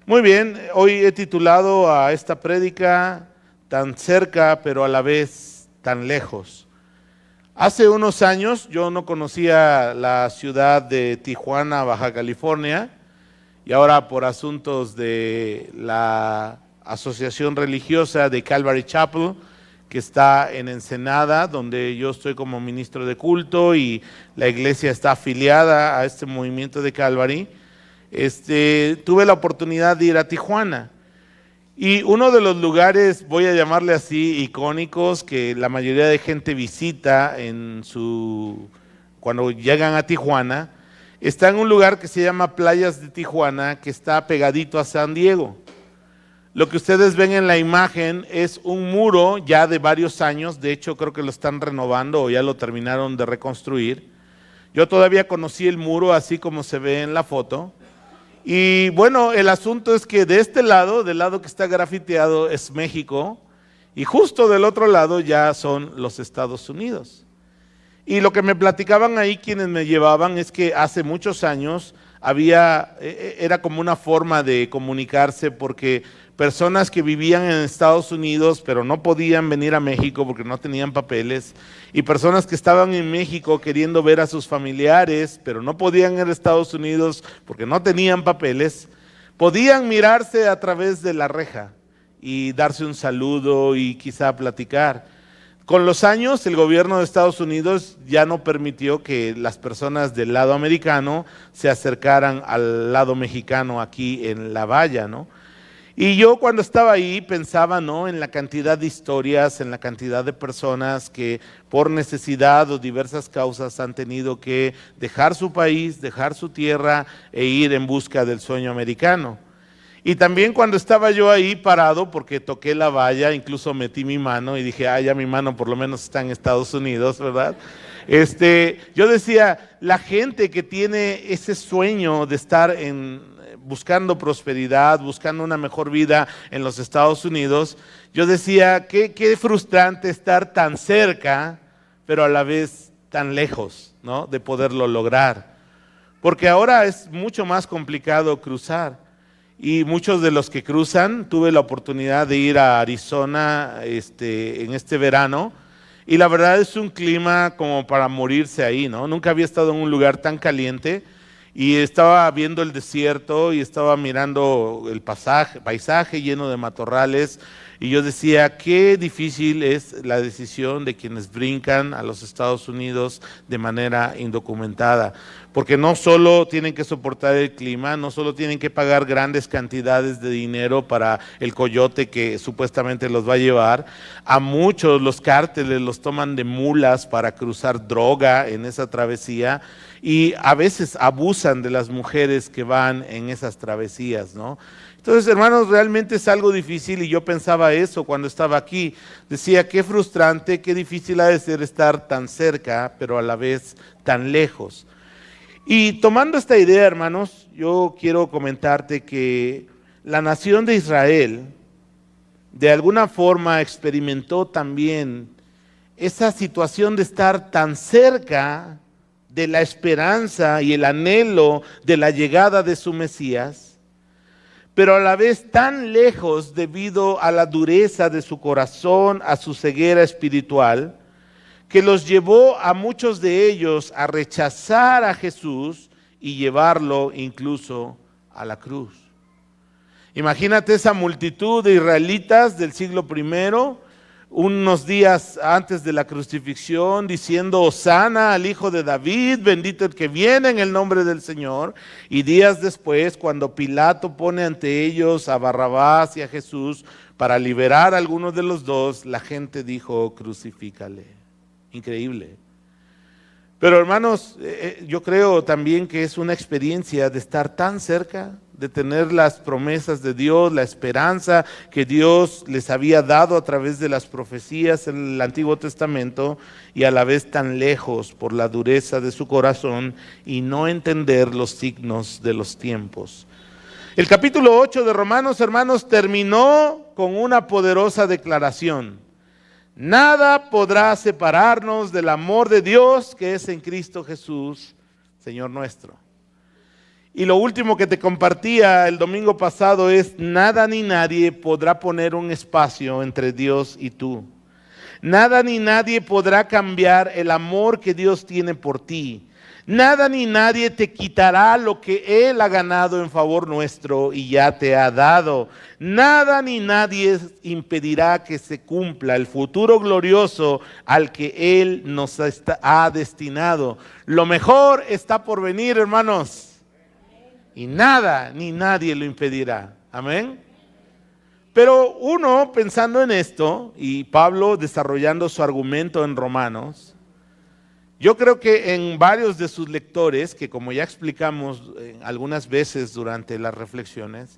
Muy bien, hoy he titulado a esta prédica Tan cerca pero a la vez tan lejos. Hace unos años yo no conocía la ciudad de Tijuana, Baja California, y ahora por asuntos de la asociación religiosa de Calvary Chapel, que está en Ensenada, donde yo estoy como ministro de culto y la iglesia está afiliada a este movimiento de Calvary. Tuve la oportunidad de ir a Tijuana y uno de los lugares, voy a llamarle así, icónicos que la mayoría de gente visita cuando llegan a Tijuana, está en un lugar que se llama Playas de Tijuana, que está pegadito a San Diego. Lo que ustedes ven en la imagen es un muro ya de varios años, de hecho creo que lo están renovando o ya lo terminaron de reconstruir. Yo todavía conocí el muro así como se ve en la foto. Y bueno, el asunto es que de este lado, del lado que está grafiteado, es México, y justo del otro lado ya son los Estados Unidos. Y lo que me platicaban ahí quienes me llevaban es que hace muchos años era como una forma de comunicarse, porque personas que vivían en Estados Unidos pero no podían venir a México porque no tenían papeles, y personas que estaban en México queriendo ver a sus familiares pero no podían ir a Estados Unidos porque no tenían papeles, podían mirarse a través de la reja y darse un saludo y quizá platicar. Con los años, el gobierno de Estados Unidos ya no permitió que las personas del lado americano se acercaran al lado mexicano aquí en la valla, ¿no? Y yo cuando estaba ahí pensaba, ¿no?, en la cantidad de historias, en la cantidad de personas que por necesidad o diversas causas han tenido que dejar su país, dejar su tierra e ir en busca del sueño americano. Y también cuando estaba yo ahí parado, porque toqué la valla, incluso metí mi mano y dije, ya mi mano por lo menos está en Estados Unidos, ¿verdad? Yo decía, la gente que tiene ese sueño de estar buscando prosperidad, buscando una mejor vida en los Estados Unidos, yo decía, qué frustrante estar tan cerca, pero a la vez tan lejos, ¿no?, de poderlo lograr. Porque ahora es mucho más complicado cruzar. Y muchos de los que cruzan, tuve la oportunidad de ir a Arizona en este verano, y la verdad es un clima como para morirse ahí, ¿no? Nunca había estado en un lugar tan caliente, y estaba viendo el desierto y estaba mirando el paisaje lleno de matorrales, y yo decía, qué difícil es la decisión de quienes brincan a los Estados Unidos de manera indocumentada, porque no solo tienen que soportar el clima, no solo tienen que pagar grandes cantidades de dinero para el coyote que supuestamente los va a llevar, a muchos los cárteles los toman de mulas para cruzar droga en esa travesía, y a veces abusan de las mujeres que van en esas travesías, ¿no? Entonces, hermanos, realmente es algo difícil, y yo pensaba eso cuando estaba aquí. Decía, qué frustrante, qué difícil ha de ser estar tan cerca, pero a la vez tan lejos. Y tomando esta idea, hermanos, yo quiero comentarte que la nación de Israel de alguna forma experimentó también esa situación de estar tan cerca de la esperanza y el anhelo de la llegada de su Mesías, pero a la vez tan lejos debido a la dureza de su corazón, a su ceguera espiritual, que los llevó a muchos de ellos a rechazar a Jesús y llevarlo incluso a la cruz. Imagínate esa multitud de israelitas del siglo I, unos días antes de la crucifixión, diciendo, Hosana al Hijo de David, bendito el que viene en el nombre del Señor. Y días después, cuando Pilato pone ante ellos a Barrabás y a Jesús para liberar a alguno de los dos, la gente dijo, crucifícale. Increíble. Pero hermanos, yo creo también que es una experiencia de estar tan cerca, de tener las promesas de Dios, la esperanza que Dios les había dado a través de las profecías en el Antiguo Testamento, y a la vez tan lejos por la dureza de su corazón y no entender los signos de los tiempos. El capítulo 8 de Romanos, hermanos, terminó con una poderosa declaración. Nada podrá separarnos del amor de Dios que es en Cristo Jesús, Señor nuestro. Y lo último que te compartía el domingo pasado es: nada ni nadie podrá poner un espacio entre Dios y tú. Nada ni nadie podrá cambiar el amor que Dios tiene por ti. Nada ni nadie te quitará lo que Él ha ganado en favor nuestro y ya te ha dado. Nada ni nadie impedirá que se cumpla el futuro glorioso al que Él nos ha destinado. Lo mejor está por venir, hermanos. Y nada ni nadie lo impedirá. Amén. Pero uno, pensando en esto, y Pablo desarrollando su argumento en Romanos, yo creo que en varios de sus lectores, que como ya explicamos algunas veces durante las reflexiones,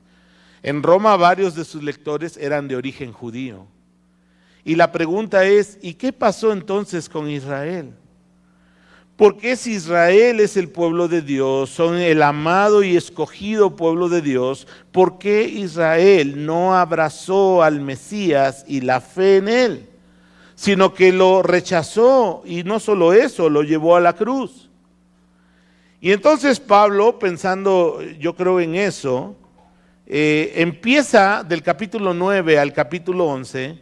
en Roma varios de sus lectores eran de origen judío. Y la pregunta es: ¿y qué pasó entonces con Israel? Porque si Israel es el pueblo de Dios, son el amado y escogido pueblo de Dios, ¿por qué Israel no abrazó al Mesías y la fe en él? Sino que lo rechazó, y no solo eso, lo llevó a la cruz. Y entonces Pablo, pensando yo creo en eso, empieza del capítulo 9 al capítulo 11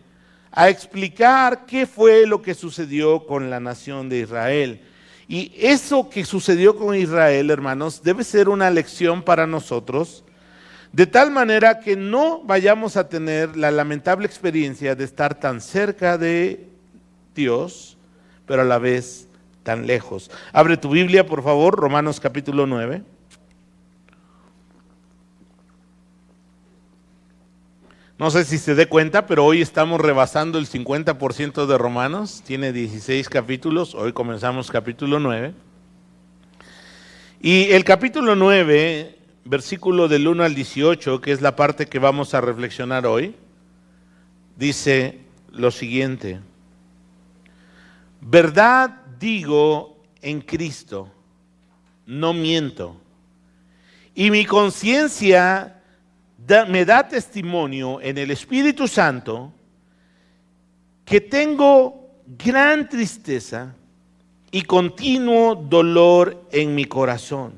a explicar qué fue lo que sucedió con la nación de Israel. Y eso que sucedió con Israel, hermanos, debe ser una lección para nosotros, de tal manera que no vayamos a tener la lamentable experiencia de estar tan cerca de Dios, pero a la vez tan lejos. Abre tu Biblia, por favor, Romanos capítulo 9. No sé si se dé cuenta, pero hoy estamos rebasando el 50% de Romanos. Tiene 16 capítulos, hoy comenzamos capítulo 9. Y el capítulo 9, versículo del 1 al 18, que es la parte que vamos a reflexionar hoy, dice lo siguiente: verdad digo en Cristo, no miento, y mi conciencia me da testimonio en el Espíritu Santo que tengo gran tristeza y continuo dolor en mi corazón,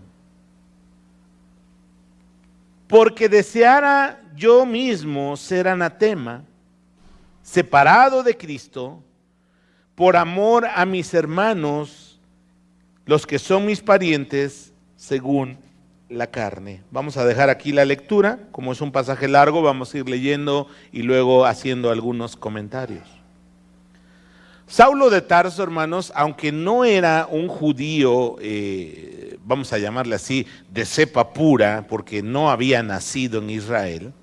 porque deseara yo mismo ser anatema, separado de Cristo, por amor a mis hermanos, los que son mis parientes según la carne. Vamos a dejar aquí la lectura, como es un pasaje largo, vamos a ir leyendo y luego haciendo algunos comentarios. Saulo de Tarso, hermanos, aunque no era un judío, vamos a llamarle así, de cepa pura, porque no había nacido en Israel,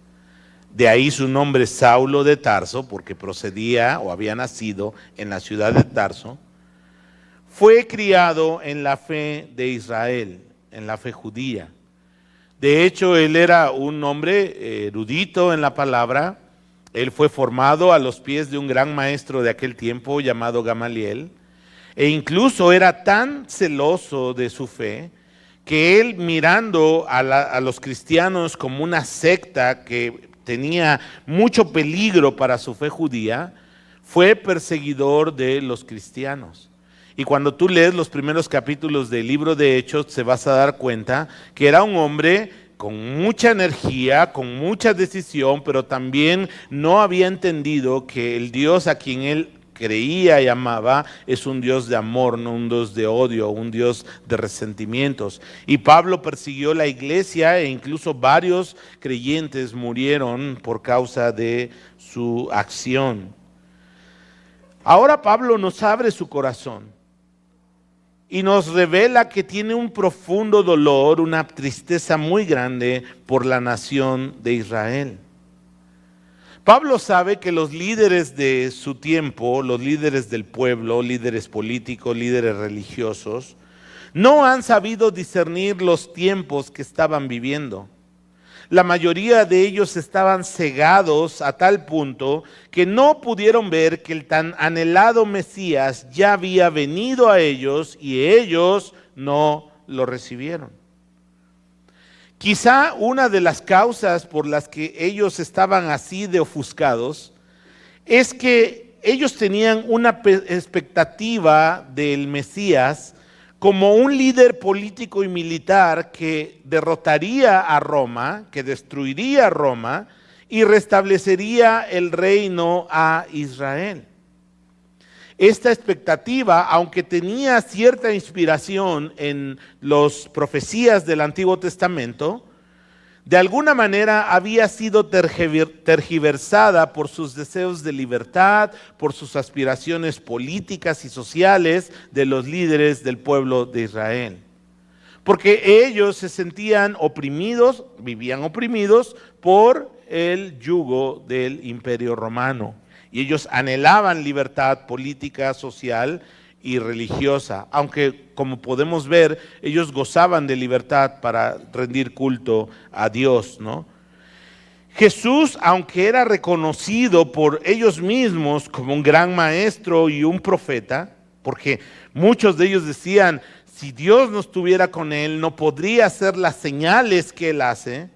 de ahí su nombre Saulo de Tarso, porque procedía o había nacido en la ciudad de Tarso, fue criado en la fe de Israel, en la fe judía. De hecho, él era un hombre erudito en la palabra. Él fue formado a los pies de un gran maestro de aquel tiempo llamado Gamaliel, e incluso era tan celoso de su fe que él, mirando a los cristianos como una secta que tenía mucho peligro para su fe judía, fue perseguidor de los cristianos. Y cuando tú lees los primeros capítulos del libro de Hechos, te vas a dar cuenta que era un hombre con mucha energía, con mucha decisión, pero también no había entendido que el Dios a quien él creía y amaba es un Dios de amor, no un Dios de odio, un Dios de resentimientos. Y Pablo persiguió la iglesia e incluso varios creyentes murieron por causa de su acción. Ahora Pablo nos abre su corazón y nos revela que tiene un profundo dolor, una tristeza muy grande por la nación de Israel. Pablo sabe que los líderes de su tiempo, los líderes del pueblo, líderes políticos, líderes religiosos, no han sabido discernir los tiempos que estaban viviendo. La mayoría de ellos estaban cegados a tal punto que no pudieron ver que el tan anhelado Mesías ya había venido a ellos y ellos no lo recibieron. Quizá una de las causas por las que ellos estaban así de ofuscados es que ellos tenían una expectativa del Mesías como un líder político y militar que derrotaría a Roma, que destruiría a Roma y restablecería el reino a Israel. Esta expectativa, aunque tenía cierta inspiración en las profecías del Antiguo Testamento, de alguna manera había sido tergiversada por sus deseos de libertad, por sus aspiraciones políticas y sociales de los líderes del pueblo de Israel. Porque ellos se sentían oprimidos, vivían oprimidos por el yugo del Imperio Romano. Y ellos anhelaban libertad política, social y religiosa, aunque como podemos ver, ellos gozaban de libertad para rendir culto a Dios, ¿no? Jesús, aunque era reconocido por ellos mismos como un gran maestro y un profeta, porque muchos de ellos decían, si Dios no estuviera con él, no podría hacer las señales que él hace.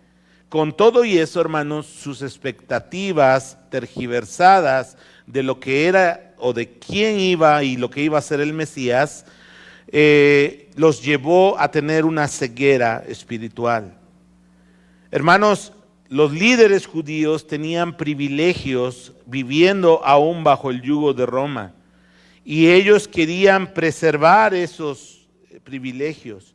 Con todo y eso, hermanos, sus expectativas tergiversadas de lo que era o de quién iba y lo que iba a ser el Mesías, los llevó a tener una ceguera espiritual. Hermanos, los líderes judíos tenían privilegios viviendo aún bajo el yugo de Roma y ellos querían preservar esos privilegios.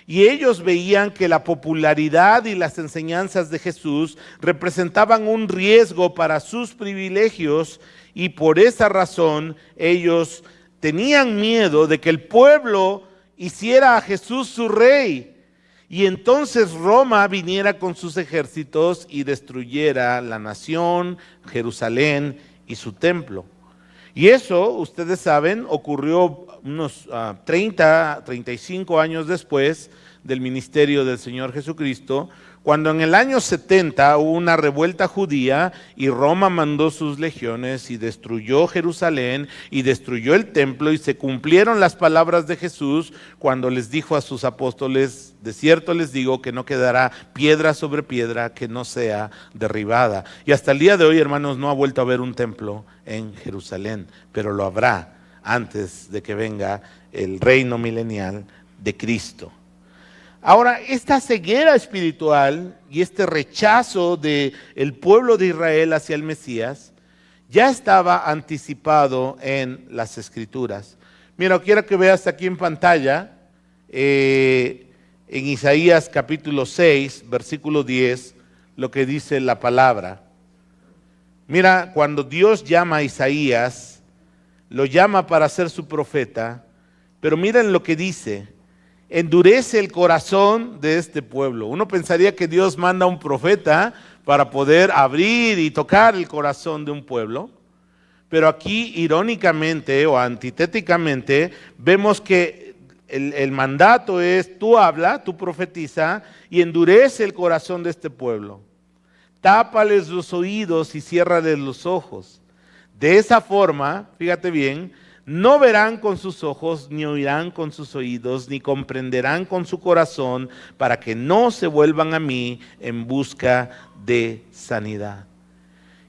Y ellos veían que la popularidad y las enseñanzas de Jesús representaban un riesgo para sus privilegios y por esa razón ellos tenían miedo de que el pueblo hiciera a Jesús su rey y entonces Roma viniera con sus ejércitos y destruyera la nación, Jerusalén y su templo. Y eso, ustedes saben, ocurrió unos 35 años después del ministerio del Señor Jesucristo, cuando en el año 70 hubo una revuelta judía y Roma mandó sus legiones y destruyó Jerusalén y destruyó el templo y se cumplieron las palabras de Jesús cuando les dijo a sus apóstoles, de cierto les digo que no quedará piedra sobre piedra que no sea derribada. Y hasta el día de hoy, hermanos, no ha vuelto a haber un templo en Jerusalén, pero lo habrá antes de que venga el reino milenial de Cristo. Ahora, esta ceguera espiritual y este rechazo del pueblo de Israel hacia el Mesías ya estaba anticipado en las Escrituras. Mira, quiero que veas aquí en pantalla, en Isaías capítulo 6, versículo 10, lo que dice la palabra. Mira, cuando Dios llama a Isaías, lo llama para ser su profeta, pero miren lo que dice. Endurece el corazón de este pueblo. Uno pensaría que Dios manda a un profeta para poder abrir y tocar el corazón de un pueblo, pero aquí irónicamente o antitéticamente vemos que el mandato es: tú habla, tú profetiza y endurece el corazón de este pueblo. Tápales los oídos y ciérrales los ojos. De esa forma, fíjate bien, no verán con sus ojos, ni oirán con sus oídos, ni comprenderán con su corazón, para que no se vuelvan a mí en busca de sanidad.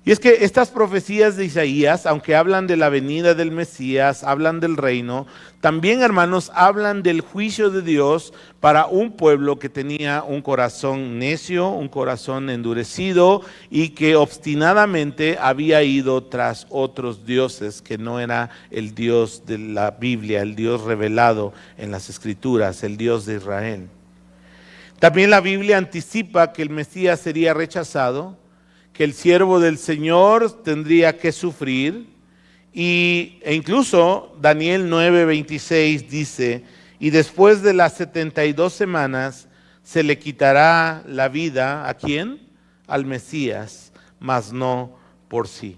Y es que estas profecías de Isaías, aunque hablan de la venida del Mesías, hablan del reino, también, hermanos, hablan del juicio de Dios para un pueblo que tenía un corazón necio, un corazón endurecido y que obstinadamente había ido tras otros dioses que no era el Dios de la Biblia, el Dios revelado en las Escrituras, el Dios de Israel. También la Biblia anticipa que el Mesías sería rechazado, que el siervo del Señor tendría que sufrir, e incluso Daniel 9:26 dice: y después de las 72 semanas se le quitará la vida, ¿a quién? Al Mesías, mas no por sí.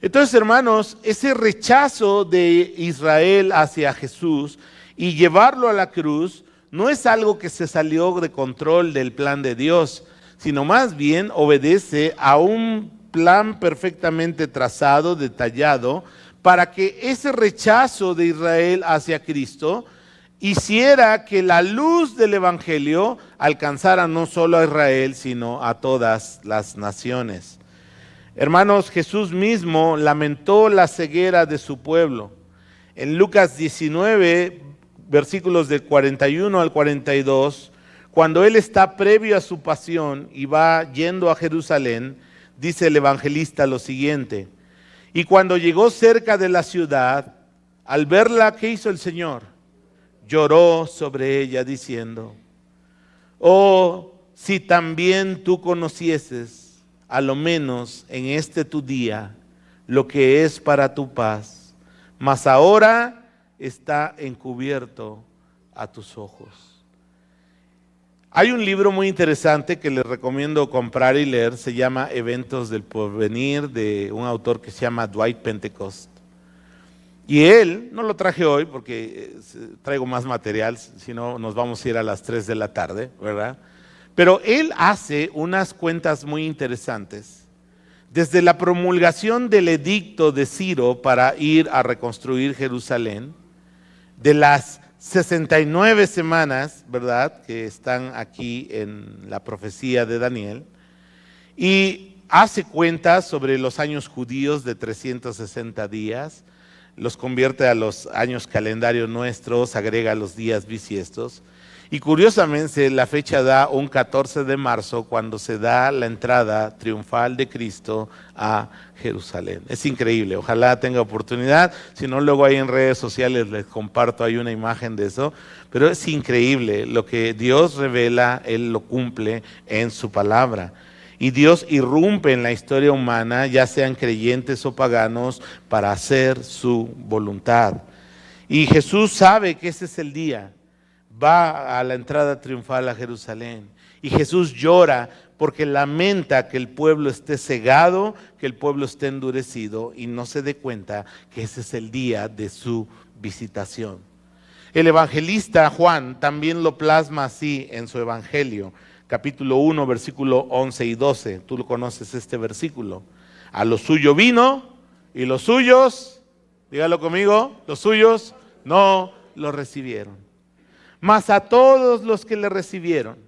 Entonces, hermanos, ese rechazo de Israel hacia Jesús y llevarlo a la cruz no es algo que se salió de control del plan de Dios, sino más bien obedece a un plan perfectamente trazado, detallado, para que ese rechazo de Israel hacia Cristo hiciera que la luz del Evangelio alcanzara no solo a Israel, sino a todas las naciones. Hermanos, Jesús mismo lamentó la ceguera de su pueblo. En Lucas 19 versículos del 41 al 42, cuando él está previo a su pasión y va yendo a Jerusalén, dice el evangelista lo siguiente: y cuando llegó cerca de la ciudad, al verla, ¿qué hizo el Señor? Lloró sobre ella diciendo: oh, si también tú conocieses, a lo menos en este tu día, lo que es para tu paz, mas ahora está encubierto a tus ojos. Hay un libro muy interesante que les recomiendo comprar y leer, se llama Eventos del Porvenir, de un autor que se llama Dwight Pentecost. Y él, no lo traje hoy porque traigo más material, si no nos vamos a ir a las 3 de la tarde, ¿verdad? Pero él hace unas cuentas muy interesantes. Desde la promulgación del edicto de Ciro para ir a reconstruir Jerusalén, de las 69 semanas, ¿verdad?, que están aquí en la profecía de Daniel, y hace cuentas sobre los años judíos de 360 días, los convierte a los años calendarios nuestros, agrega los días bisiestos, y curiosamente la fecha da un 14 de marzo cuando se da la entrada triunfal de Cristo a Jerusalén. Es increíble, ojalá tenga oportunidad, si no luego ahí en redes sociales les comparto, hay una imagen de eso, pero es increíble lo que Dios revela, Él lo cumple en su palabra. Y Dios irrumpe en la historia humana, ya sean creyentes o paganos, para hacer su voluntad. Y Jesús sabe que ese es el día. Va a la entrada triunfal a Jerusalén. Y Jesús llora porque lamenta que el pueblo esté cegado, que el pueblo esté endurecido y no se dé cuenta que ese es el día de su visitación. El evangelista Juan también lo plasma así en su evangelio. Capítulo 1, versículo 11 y 12. Tú lo conoces este versículo. A lo suyo vino y los suyos, dígalo conmigo, los suyos no lo recibieron. Mas a todos los que le recibieron,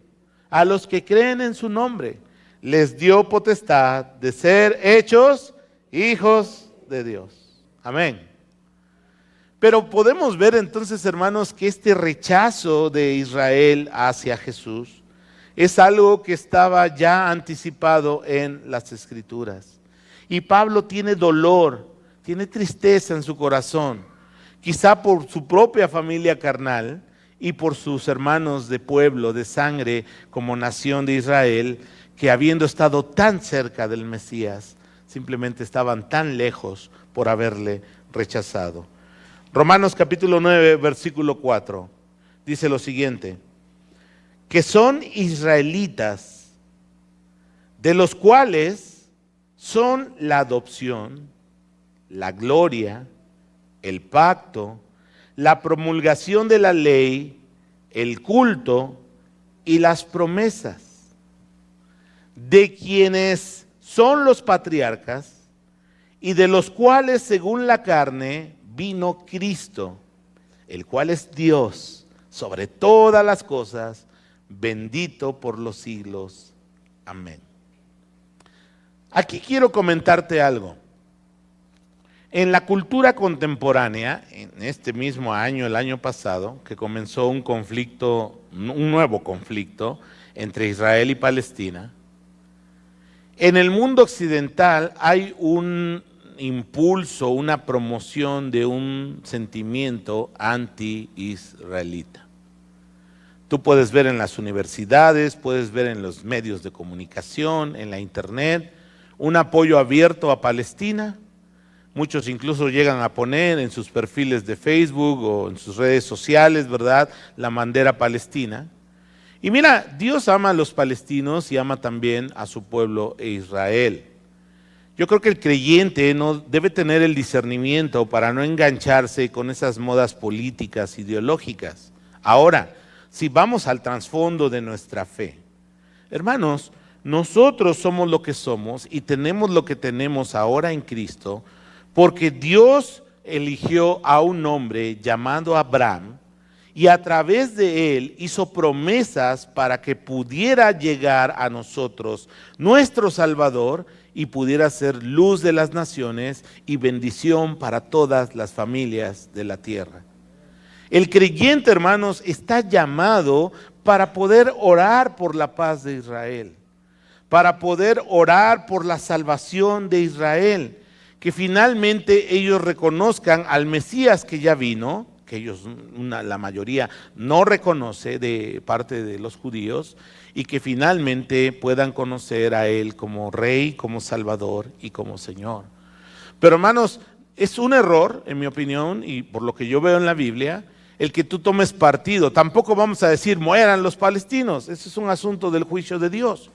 a los que creen en su nombre, les dio potestad de ser hechos hijos de Dios. Amén. Pero podemos ver entonces, hermanos, que este rechazo de Israel hacia Jesús es algo que estaba ya anticipado en las Escrituras. Y Pablo tiene dolor, tiene tristeza en su corazón, quizá por su propia familia carnal y por sus hermanos de pueblo, de sangre, como nación de Israel, que habiendo estado tan cerca del Mesías, simplemente estaban tan lejos por haberle rechazado. Romanos capítulo 9, versículo 4, dice lo siguiente: que son israelitas, de los cuales son la adopción, la gloria, el pacto, la promulgación de la ley, el culto y las promesas, de quienes son los patriarcas y de los cuales según la carne vino Cristo, el cual es Dios sobre todas las cosas, bendito por los siglos. Amén. Aquí quiero comentarte algo. En la cultura contemporánea, en este mismo año, el año pasado, que comenzó un conflicto, un nuevo conflicto entre Israel y Palestina, en el mundo occidental hay un impulso, una promoción de un sentimiento anti-israelita. Tú puedes ver en las universidades, puedes ver en los medios de comunicación, en la internet, un apoyo abierto a Palestina. Muchos incluso llegan a poner en sus perfiles de Facebook o en sus redes sociales, ¿verdad?, la bandera palestina. Y mira, Dios ama a los palestinos y ama también a su pueblo Israel. Yo creo que el creyente no debe tener el discernimiento para no engancharse con esas modas políticas, ideológicas. Ahora, si vamos al trasfondo de nuestra fe, hermanos, nosotros somos lo que somos y tenemos lo que tenemos ahora en Cristo, porque Dios eligió a un hombre llamado Abraham y a través de él hizo promesas para que pudiera llegar a nosotros nuestro Salvador y pudiera ser luz de las naciones y bendición para todas las familias de la tierra. El creyente, hermanos, está llamado para poder orar por la paz de Israel, para poder orar por la salvación de Israel, que finalmente ellos reconozcan al Mesías que ya vino, que ellos, la mayoría, no reconoce de parte de los judíos, y que finalmente puedan conocer a Él como Rey, como Salvador y como Señor. Pero hermanos, es un error, en mi opinión, y por lo que yo veo en la Biblia, el que tú tomes partido. Tampoco vamos a decir mueran los palestinos, ese es un asunto del juicio de Dios.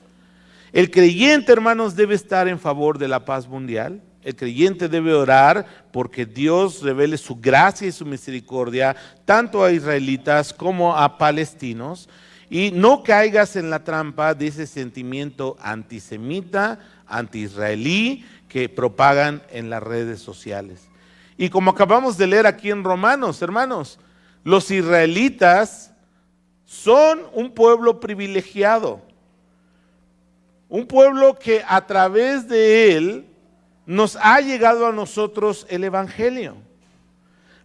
El creyente, hermanos, debe estar en favor de la paz mundial. El creyente debe orar porque Dios revele su gracia y su misericordia tanto a israelitas como a palestinos, y no caigas en la trampa de ese sentimiento antisemita, anti-israelí que propagan en las redes sociales. Y como acabamos de leer aquí en Romanos, hermanos, los israelitas son un pueblo privilegiado, un pueblo que a través de él nos ha llegado a nosotros el evangelio.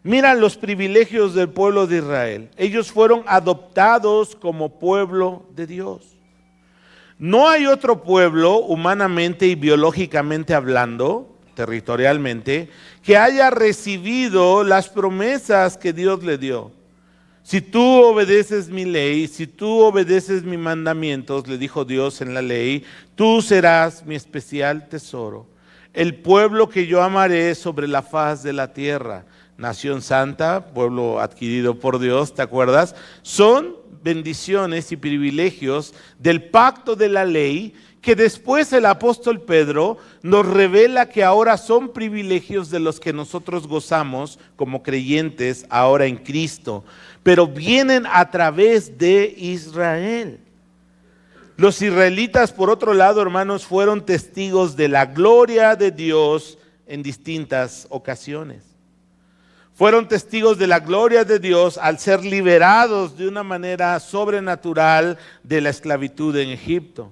Mira los privilegios del pueblo de Israel. Ellos fueron adoptados como pueblo de Dios. No hay otro pueblo, humanamente y biológicamente hablando, territorialmente, que haya recibido las promesas que Dios le dio. Si tú obedeces mi ley, si tú obedeces mis mandamientos, le dijo Dios en la ley, tú serás mi especial tesoro, el pueblo que yo amaré sobre la faz de la tierra. Nación santa, pueblo adquirido por Dios, ¿te acuerdas? Son bendiciones y privilegios del pacto de la ley que después el apóstol Pedro nos revela que ahora son privilegios de los que nosotros gozamos como creyentes ahora en Cristo, pero vienen a través de Israel. Los israelitas, por otro lado, hermanos, fueron testigos de la gloria de Dios en distintas ocasiones. Fueron testigos de la gloria de Dios al ser liberados de una manera sobrenatural de la esclavitud en Egipto.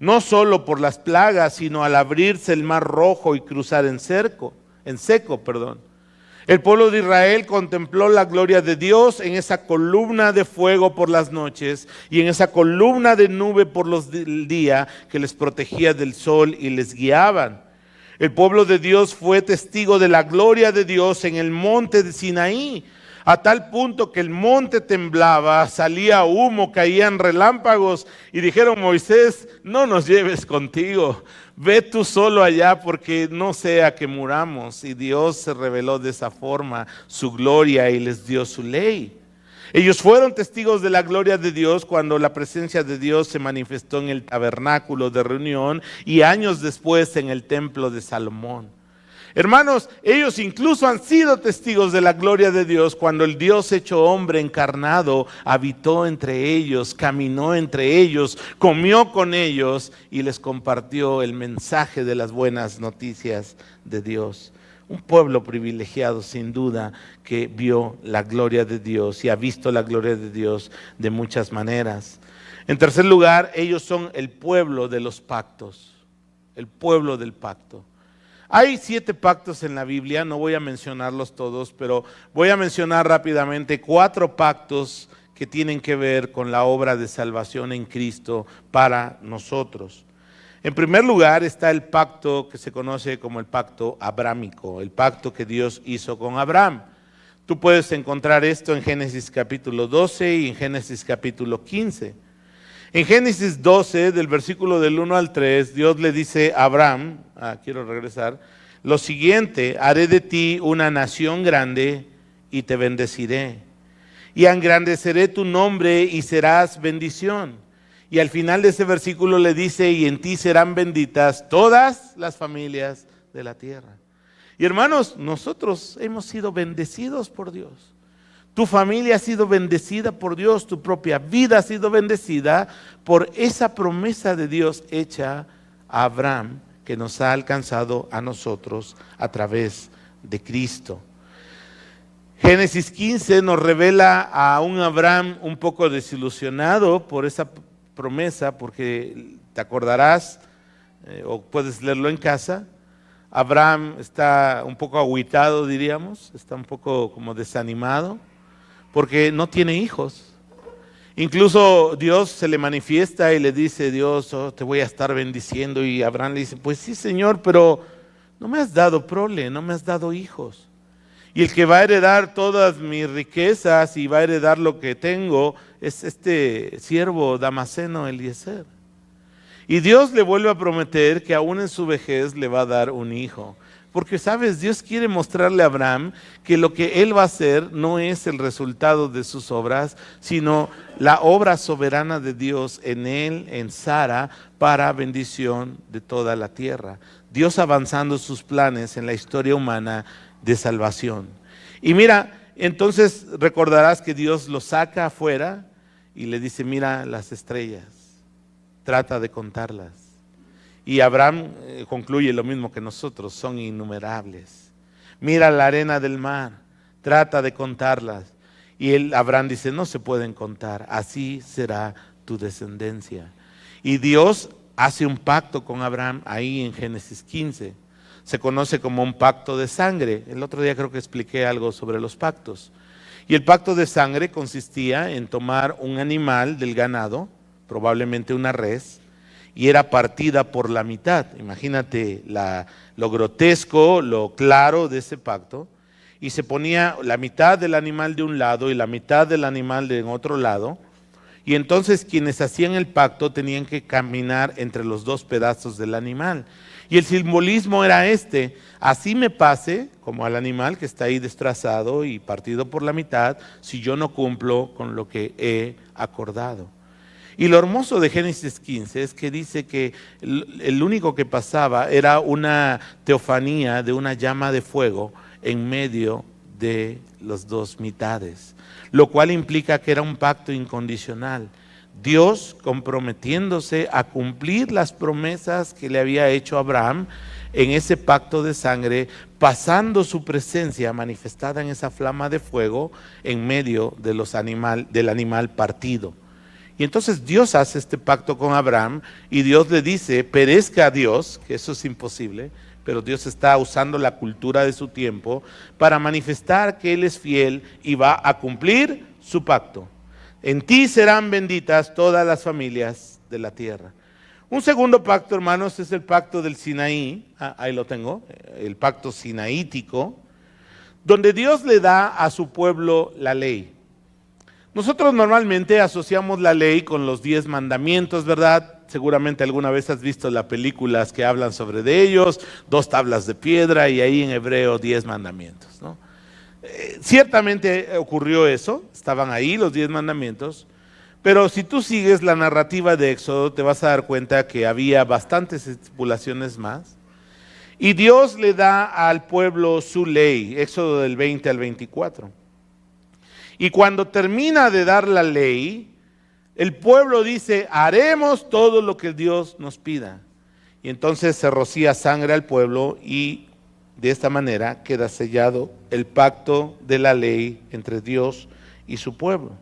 No solo por las plagas, sino al abrirse el mar rojo y cruzar en seco. El pueblo de Israel contempló la gloria de Dios en esa columna de fuego por las noches y en esa columna de nube por los día que les protegía del sol y les guiaban. El pueblo de Dios fue testigo de la gloria de Dios en el monte de Sinaí, a tal punto que el monte temblaba, salía humo, caían relámpagos y dijeron: Moisés, no nos lleves contigo, ve tú solo allá porque no sea que muramos. Y Dios se reveló de esa forma su gloria y les dio su ley. Ellos fueron testigos de la gloria de Dios cuando la presencia de Dios se manifestó en el tabernáculo de reunión y años después en el templo de Salomón. Hermanos, ellos incluso han sido testigos de la gloria de Dios cuando el Dios hecho hombre encarnado habitó entre ellos, caminó entre ellos, comió con ellos y les compartió el mensaje de las buenas noticias de Dios. Un pueblo privilegiado, sin duda, que vio la gloria de Dios y ha visto la gloria de Dios de muchas maneras. En tercer lugar, ellos son el pueblo de los pactos, el pueblo del pacto. Hay 7 pactos en la Biblia, no voy a mencionarlos todos, pero voy a mencionar rápidamente 4 pactos que tienen que ver con la obra de salvación en Cristo para nosotros. En primer lugar está el pacto que se conoce como el pacto abrámico, el pacto que Dios hizo con Abraham. Tú puedes encontrar esto en Génesis capítulo 12 y en Génesis capítulo 15. En Génesis 12, del versículo del 1 al 3, Dios le dice a Abraham, lo siguiente: haré de ti una nación grande y te bendeciré, y engrandeceré tu nombre y serás bendición. Y al final de ese versículo le dice: y en ti serán benditas todas las familias de la tierra. Y hermanos, nosotros hemos sido bendecidos por Dios. Tu familia ha sido bendecida por Dios, tu propia vida ha sido bendecida por esa promesa de Dios hecha a Abraham, que nos ha alcanzado a nosotros a través de Cristo. Génesis 15 nos revela a un Abraham un poco desilusionado por esa promesa, porque te acordarás, o puedes leerlo en casa. Abraham está un poco agüitado, diríamos, está un poco como desanimado. porque no tiene hijos. Incluso Dios se le manifiesta y le dice, Dios, oh, te voy a estar bendiciendo. Y Abraham le dice, pues sí, Señor, pero no me has dado prole, no me has dado hijos. Y el que va a heredar todas mis riquezas y va a heredar lo que tengo es este siervo Damaseno Eliezer. Y Dios le vuelve a prometer que aún en su vejez le va a dar un hijo. Porque, ¿sabes? Dios quiere mostrarle a Abraham que lo que él va a hacer no es el resultado de sus obras, sino la obra soberana de Dios en él, en Sara, para bendición de toda la tierra. Dios avanzando sus planes en la historia humana de salvación. Y mira, entonces recordarás que Dios lo saca afuera y le dice, mira las estrellas, trata de contarlas. Y Abraham concluye lo mismo que nosotros, son innumerables. Mira la arena del mar, trata de contarlas. Y Abraham dice, no se pueden contar, así será tu descendencia. Y Dios hace un pacto con Abraham ahí en Génesis 15. Se conoce como un pacto de sangre. El otro día creo que expliqué algo sobre los pactos. Y el pacto de sangre consistía en tomar un animal del ganado, probablemente una res, y era partida por la mitad. Imagínate lo grotesco, lo claro de ese pacto. Y se ponía la mitad del animal de un lado y la mitad del animal de otro lado. Y entonces quienes hacían el pacto tenían que caminar entre los dos pedazos del animal. Y el simbolismo era este: así me pase, como al animal que está ahí destrazado y partido por la mitad, si yo no cumplo con lo que he acordado. Y lo hermoso de Génesis 15 es que dice que el único que pasaba era una teofanía de una llama de fuego en medio de las dos mitades, lo cual implica que era un pacto incondicional. Dios comprometiéndose a cumplir las promesas que le había hecho a Abraham en ese pacto de sangre, pasando su presencia manifestada en esa flama de fuego en medio de del animal partido. Y entonces Dios hace este pacto con Abraham y Dios le dice, perezca a Dios, que eso es imposible, pero Dios está usando la cultura de su tiempo para manifestar que Él es fiel y va a cumplir su pacto. En ti serán benditas todas las familias de la tierra. Un segundo pacto, hermanos, es el pacto del Sinaí. Ahí lo tengo, el pacto sinaítico, donde Dios le da a su pueblo la ley. Nosotros normalmente asociamos la ley con los 10 mandamientos, ¿verdad? Seguramente alguna vez has visto las películas que hablan sobre de ellos, 2 tablas de piedra y ahí en hebreo 10 mandamientos, ¿no? Ciertamente ocurrió eso, estaban ahí los 10 mandamientos, pero si tú sigues la narrativa de Éxodo te vas a dar cuenta que había bastantes estipulaciones más. Y Dios le da al pueblo su ley, Éxodo del 20 al 24. Y cuando termina de dar la ley, el pueblo dice, haremos todo lo que Dios nos pida. Y entonces se rocía sangre al pueblo y de esta manera queda sellado el pacto de la ley entre Dios y su pueblo.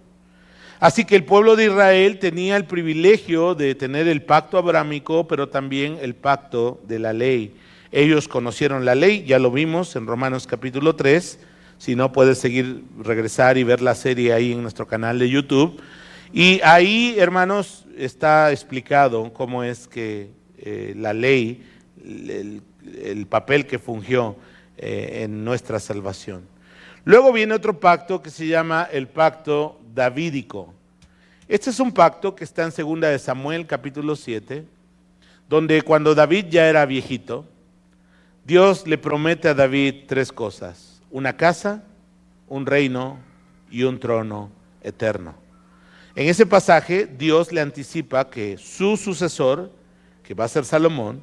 Así que el pueblo de Israel tenía el privilegio de tener el pacto abrámico, pero también el pacto de la ley. Ellos conocieron la ley, ya lo vimos en Romanos capítulo 3. Si no, puedes regresar y ver la serie ahí en nuestro canal de YouTube. Y ahí, hermanos, está explicado cómo es que la ley, el papel que fungió en nuestra salvación. Luego viene otro pacto que se llama el pacto davídico. Este es un pacto que está en 2 de Samuel capítulo 7, donde cuando David ya era viejito, Dios le promete a David 3 cosas. Una casa, un reino y un trono eterno. En ese pasaje, Dios le anticipa que su sucesor, que va a ser Salomón,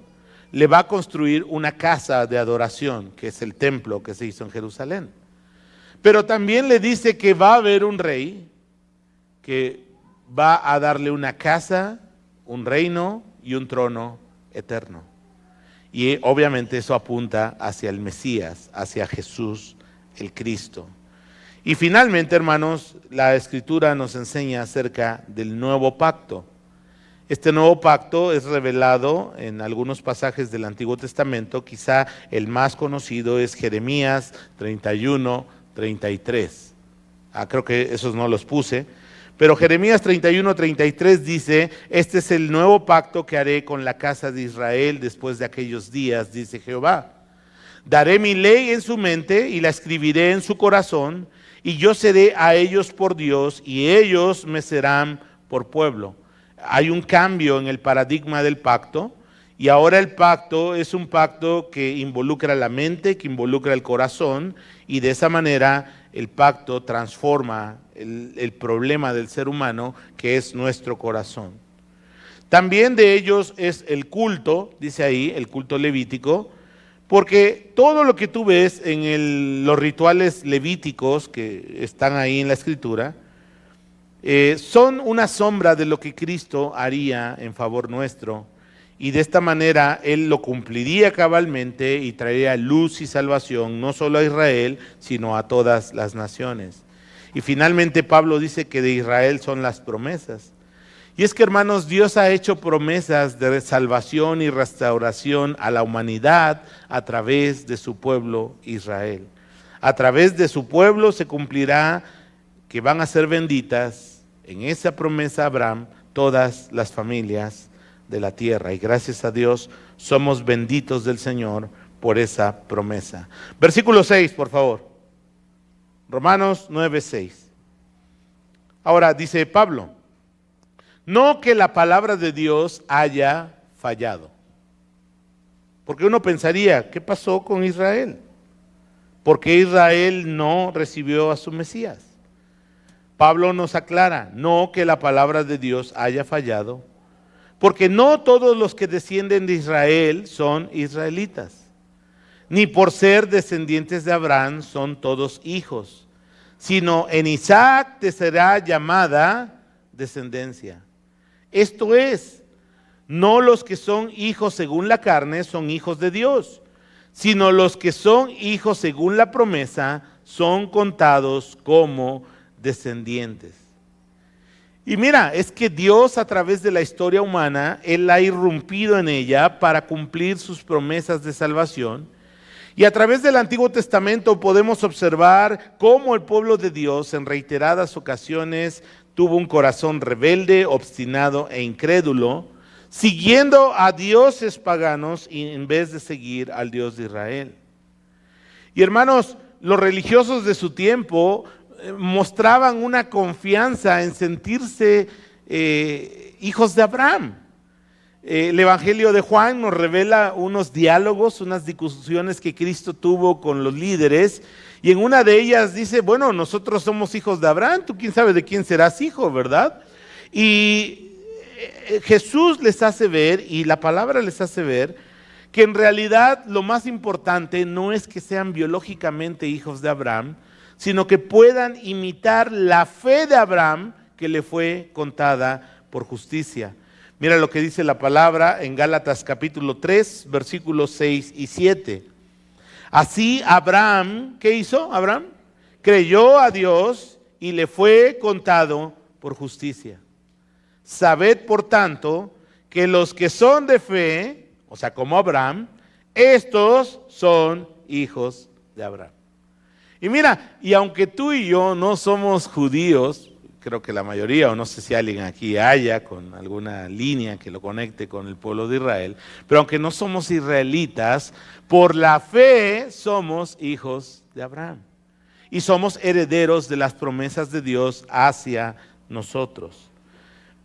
le va a construir una casa de adoración, que es el templo que se hizo en Jerusalén. Pero también le dice que va a haber un rey que va a darle una casa, un reino y un trono eterno. Y obviamente eso apunta hacia el Mesías, hacia Jesús, el Cristo. Y finalmente, hermanos, la Escritura nos enseña acerca del nuevo pacto. Este nuevo pacto es revelado en algunos pasajes del Antiguo Testamento. Quizá el más conocido es Jeremías 31, 33. Creo que esos no los puse. Pero Jeremías 31:33 dice, este es el nuevo pacto que haré con la casa de Israel después de aquellos días, dice Jehová. Daré mi ley en su mente y la escribiré en su corazón, y yo seré a ellos por Dios y ellos me serán por pueblo. Hay un cambio en el paradigma del pacto, y ahora el pacto es un pacto que involucra la mente, que involucra el corazón, y de esa manera el pacto transforma el problema del ser humano, que es nuestro corazón. También de ellos es el culto, dice ahí, el culto levítico, porque todo lo que tú ves en los rituales levíticos que están ahí en la Escritura, son una sombra de lo que Cristo haría en favor nuestro. Y de esta manera Él lo cumpliría cabalmente y traería luz y salvación no solo a Israel, sino a todas las naciones. Y finalmente Pablo dice que de Israel son las promesas. Y es que, hermanos, Dios ha hecho promesas de salvación y restauración a la humanidad a través de su pueblo Israel. A través de su pueblo se cumplirá que van a ser benditas en esa promesa a Abraham todas las familias de la tierra. Y gracias a Dios somos benditos del Señor por esa promesa. Versículo 6, por favor. Romanos 9:6. Ahora dice Pablo, no que la palabra de Dios haya fallado. Porque uno pensaría, ¿qué pasó con Israel? ¿Por qué Israel no recibió a su Mesías? Pablo nos aclara, no que la palabra de Dios haya fallado, porque no todos los que descienden de Israel son israelitas, ni por ser descendientes de Abraham son todos hijos, sino en Isaac te será llamada descendencia. Esto es, no los que son hijos según la carne son hijos de Dios, sino los que son hijos según la promesa son contados como descendientes. Y mira, es que Dios a través de la historia humana, Él ha irrumpido en ella para cumplir sus promesas de salvación. Y a través del Antiguo Testamento podemos observar cómo el pueblo de Dios en reiteradas ocasiones tuvo un corazón rebelde, obstinado e incrédulo, siguiendo a dioses paganos en vez de seguir al Dios de Israel. Y hermanos, los religiosos de su tiempo mostraban una confianza en sentirse hijos de Abraham. El Evangelio de Juan nos revela unos diálogos, unas discusiones que Cristo tuvo con los líderes, y en una de ellas dice, bueno, nosotros somos hijos de Abraham, tú quién sabe de quién serás hijo, ¿verdad? Y Jesús les hace ver, y la palabra les hace ver, que en realidad lo más importante no es que sean biológicamente hijos de Abraham, sino que puedan imitar la fe de Abraham que le fue contada por justicia. Mira lo que dice la palabra en Gálatas capítulo 3, versículos 6 y 7. Así Abraham, ¿qué hizo Abraham? Creyó a Dios y le fue contado por justicia. Sabed, por tanto, que los que son de fe, o sea, como Abraham, estos son hijos de Abraham. Y mira, y aunque tú y yo no somos judíos, creo que la mayoría, o no sé si alguien aquí haya con alguna línea que lo conecte con el pueblo de Israel, pero aunque no somos israelitas, por la fe somos hijos de Abraham. Y somos herederos de las promesas de Dios hacia nosotros.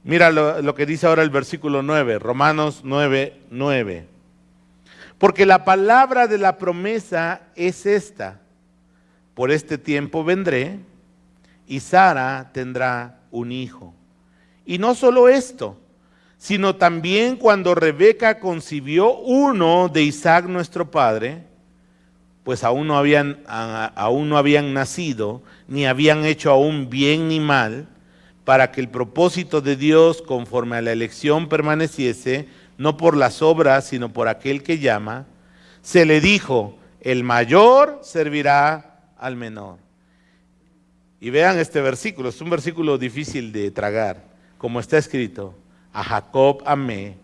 Mira lo que dice ahora el versículo 9, Romanos 9:9. Porque la palabra de la promesa es esta: por este tiempo vendré y Sara tendrá un hijo. Y no solo esto, sino también cuando Rebeca concibió uno de Isaac nuestro padre, pues aún no habían nacido, ni habían hecho aún bien ni mal, para que el propósito de Dios conforme a la elección permaneciese, no por las obras, sino por aquel que llama, se le dijo, el mayor servirá al menor. Y vean este versículo, es un versículo difícil de tragar, como está escrito, a Jacob amé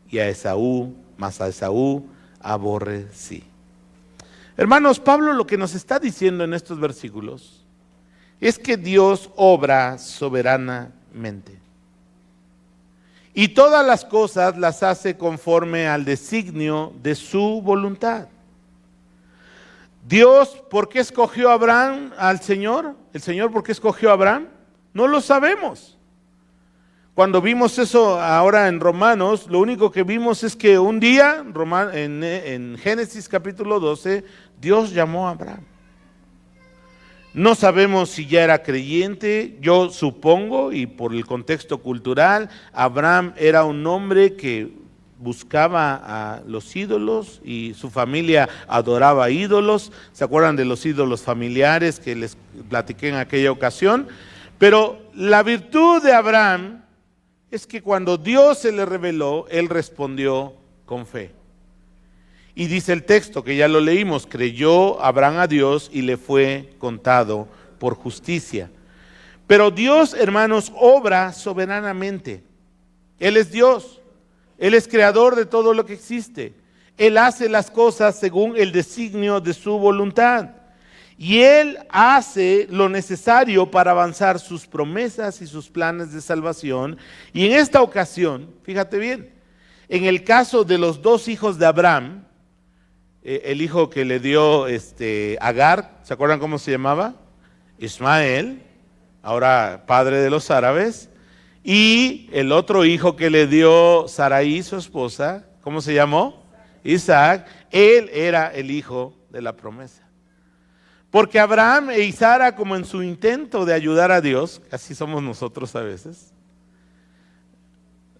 y a Esaú, mas a Esaú aborrecí. Hermanos, Pablo lo que nos está diciendo en estos versículos es que Dios obra soberanamente. Y todas las cosas las hace conforme al designio de su voluntad. Dios, ¿por qué escogió a Abraham al Señor? ¿El Señor por qué escogió a Abraham? No lo sabemos. Cuando vimos eso ahora en Romanos, lo único que vimos es que un día, en Génesis capítulo 12, Dios llamó a Abraham. No sabemos si ya era creyente, yo supongo, y por el contexto cultural, Abraham era un hombre que buscaba a los ídolos y su familia adoraba ídolos. ¿Se acuerdan de los ídolos familiares que les platiqué en aquella ocasión? Pero la virtud de Abraham es que cuando Dios se le reveló, él respondió con fe. Y dice el texto que ya lo leímos, creyó Abraham a Dios y le fue contado por justicia. Pero Dios, hermanos, obra soberanamente. Él es Dios, Él es creador de todo lo que existe. Él hace las cosas según el designio de su voluntad. Y Él hace lo necesario para avanzar sus promesas y sus planes de salvación. Y en esta ocasión, fíjate bien, en el caso de los dos hijos de Abraham, el hijo que le dio Agar, ¿se acuerdan cómo se llamaba? Ismael, ahora padre de los árabes, y el otro hijo que le dio Sarai, su esposa, ¿cómo se llamó? Isaac. Él era el hijo de la promesa. Porque Abraham y Sara, como en su intento de ayudar a Dios, así somos nosotros a veces,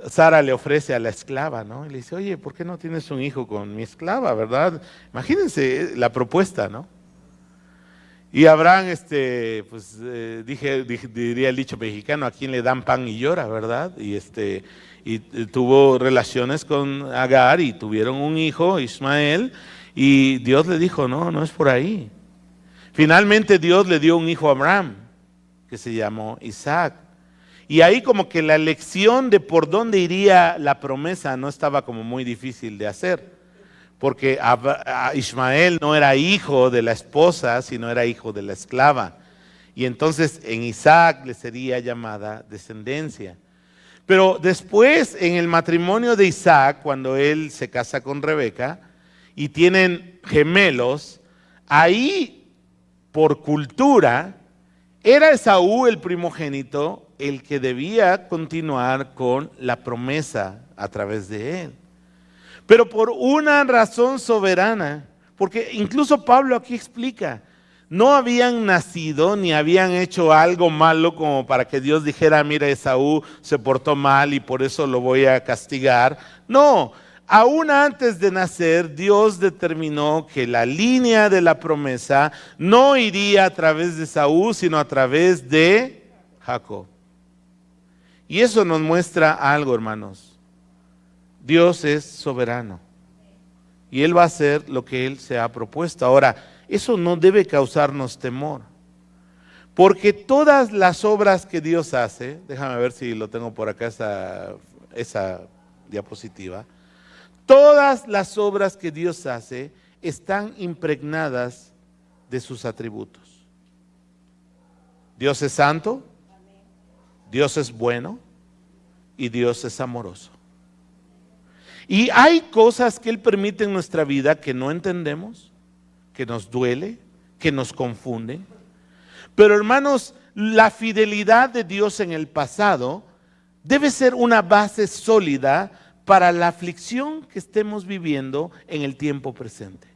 Sara le ofrece a la esclava, ¿no? Y le dice, oye, ¿por qué no tienes un hijo con mi esclava, verdad? Imagínense la propuesta, ¿no? Y Abraham, diría el dicho mexicano, a quien le dan pan y llora, ¿verdad? Y tuvo relaciones con Agar y tuvieron un hijo, Ismael, y Dios le dijo, no es por ahí. Finalmente Dios le dio un hijo a Abraham, que se llamó Isaac. Y ahí como que la elección de por dónde iría la promesa no estaba como muy difícil de hacer. Porque Ismael no era hijo de la esposa, sino era hijo de la esclava. Y entonces en Isaac le sería llamada descendencia. Pero después en el matrimonio de Isaac, cuando él se casa con Rebeca y tienen gemelos, ahí por cultura era Esaú el primogénito el que debía continuar con la promesa a través de él. Pero por una razón soberana, porque incluso Pablo aquí explica, no habían nacido ni habían hecho algo malo como para que Dios dijera, mira, Esaú se portó mal y por eso lo voy a castigar. No, aún antes de nacer, Dios determinó que la línea de la promesa no iría a través de Esaú, sino a través de Jacob. Y eso nos muestra algo, hermanos. Dios es soberano y Él va a hacer lo que Él se ha propuesto. Ahora, eso no debe causarnos temor, porque todas las obras que Dios hace, déjame ver si lo tengo por acá esa diapositiva, todas las obras que Dios hace están impregnadas de sus atributos. Dios es santo, Dios es bueno y Dios es amoroso. Y hay cosas que Él permite en nuestra vida que no entendemos, que nos duele, que nos confunden. Pero hermanos, la fidelidad de Dios en el pasado debe ser una base sólida para la aflicción que estemos viviendo en el tiempo presente.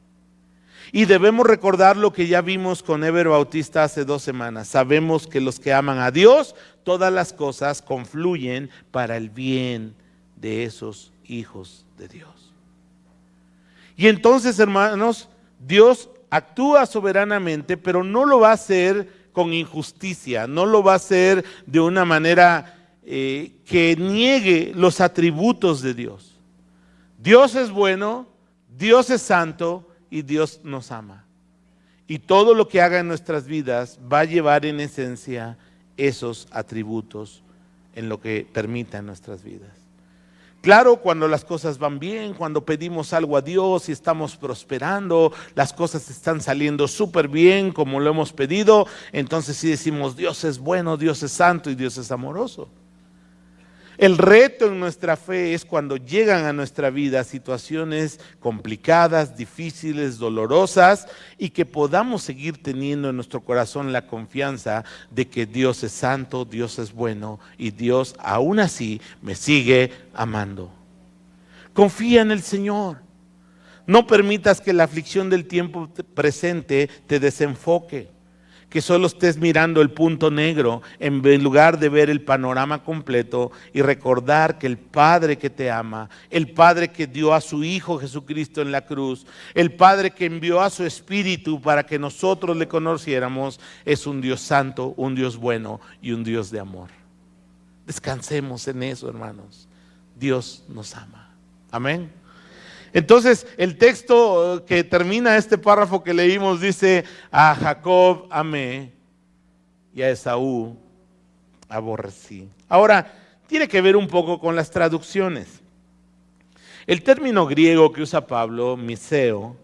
Y debemos recordar lo que ya vimos con Ever Bautista hace 2 semanas. Sabemos que los que aman a Dios, todas las cosas confluyen para el bien de esos hijos de Dios. Y entonces, hermanos, Dios actúa soberanamente, pero no lo va a hacer con injusticia, no lo va a hacer de una manera que niegue los atributos de Dios. Dios es bueno, Dios es santo y Dios nos ama. Y todo lo que haga en nuestras vidas va a llevar en esencia esos atributos en lo que permita en nuestras vidas. Claro, cuando las cosas van bien, cuando pedimos algo a Dios y estamos prosperando, las cosas están saliendo súper bien como lo hemos pedido, entonces sí decimos, Dios es bueno, Dios es santo y Dios es amoroso. El reto en nuestra fe es cuando llegan a nuestra vida situaciones complicadas, difíciles, dolorosas, y que podamos seguir teniendo en nuestro corazón la confianza de que Dios es santo, Dios es bueno y Dios aún así me sigue amando. Confía en el Señor. No permitas que la aflicción del tiempo presente te desenfoque, que solo estés mirando el punto negro en lugar de ver el panorama completo y recordar que el Padre que te ama, el Padre que dio a su Hijo Jesucristo en la cruz, el Padre que envió a su Espíritu para que nosotros le conociéramos, es un Dios santo, un Dios bueno y un Dios de amor. Descansemos en eso, hermanos. Dios nos ama. Amén. Entonces, el texto que termina este párrafo que leímos dice, a Jacob amé y a Esaú aborrecí. Ahora, tiene que ver un poco con las traducciones. El término griego que usa Pablo, miseo,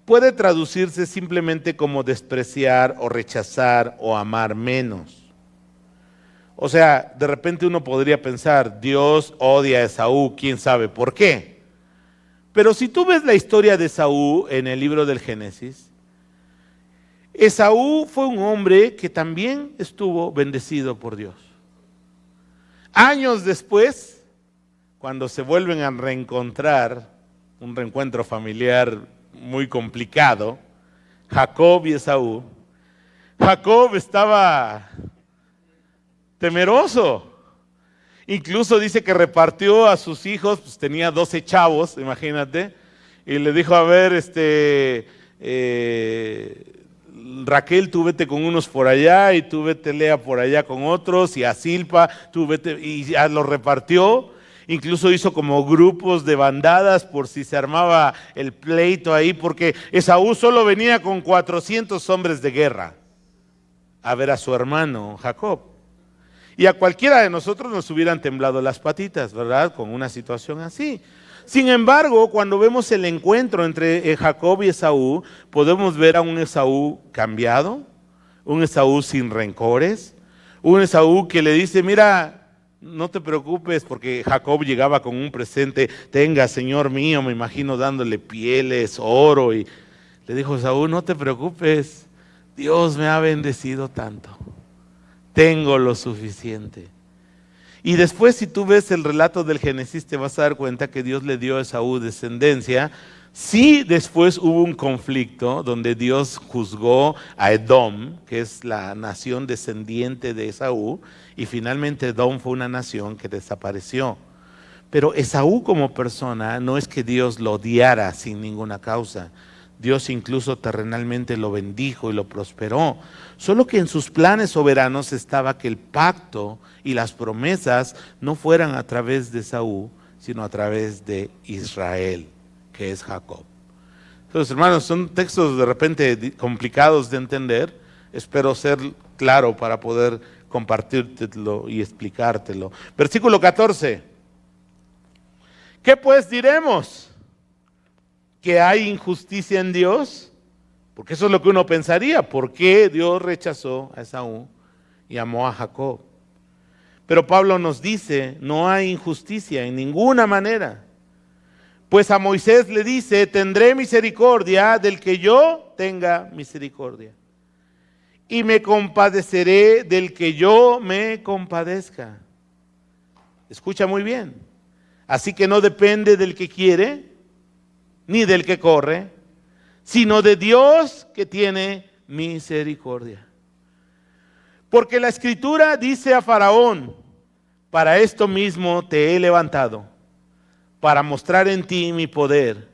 puede traducirse simplemente como despreciar o rechazar o amar menos. O sea, de repente uno podría pensar, Dios odia a Esaú, ¿quién sabe por qué? Pero si tú ves la historia de Esaú en el libro del Génesis, Esaú fue un hombre que también estuvo bendecido por Dios. Años después, cuando se vuelven a reencontrar, un reencuentro familiar muy complicado, Jacob y Esaú, Jacob estaba temeroso. Incluso dice que repartió a sus hijos, pues tenía 12 chavos, imagínate, y le dijo, a ver, Raquel, tú vete con unos por allá, y tú vete, Lea, por allá con otros, y a Silpa, tú vete, y ya los repartió. Incluso hizo como grupos de bandadas por si se armaba el pleito ahí, porque Esaú solo venía con 400 hombres de guerra a ver a su hermano Jacob. Y a cualquiera de nosotros nos hubieran temblado las patitas, ¿verdad? Con una situación así. Sin embargo, cuando vemos el encuentro entre Jacob y Esaú, podemos ver a un Esaú cambiado, un Esaú sin rencores, un Esaú que le dice, mira, no te preocupes, porque Jacob llegaba con un presente, tenga, Señor mío, me imagino dándole pieles, oro, y le dijo Esaú, no te preocupes, Dios me ha bendecido tanto. Tengo lo suficiente. Y después, si tú ves el relato del Génesis, te vas a dar cuenta que Dios le dio a Esaú descendencia. Sí, después hubo un conflicto donde Dios juzgó a Edom, que es la nación descendiente de Esaú, y finalmente Edom fue una nación que desapareció. Pero Esaú como persona no es que Dios lo odiara sin ninguna causa. Dios incluso terrenalmente lo bendijo y lo prosperó. Solo que en sus planes soberanos estaba que el pacto y las promesas no fueran a través de Esaú, sino a través de Israel, que es Jacob. Entonces, hermanos, son textos de repente complicados de entender. Espero ser claro para poder compartírtelo y explicártelo. Versículo 14. ¿Qué pues diremos? ¿Que hay injusticia en Dios? Porque eso es lo que uno pensaría. ¿Por qué Dios rechazó a Esaú y amó a Jacob? Pero Pablo nos dice, no hay injusticia en ninguna manera. Pues a Moisés le dice, tendré misericordia del que yo tenga misericordia. Y me compadeceré del que yo me compadezca. Escucha muy bien. Así que no depende del que quiere, ni del que corre, sino de Dios que tiene misericordia. Porque la Escritura dice a Faraón, para esto mismo te he levantado, para mostrar en ti mi poder,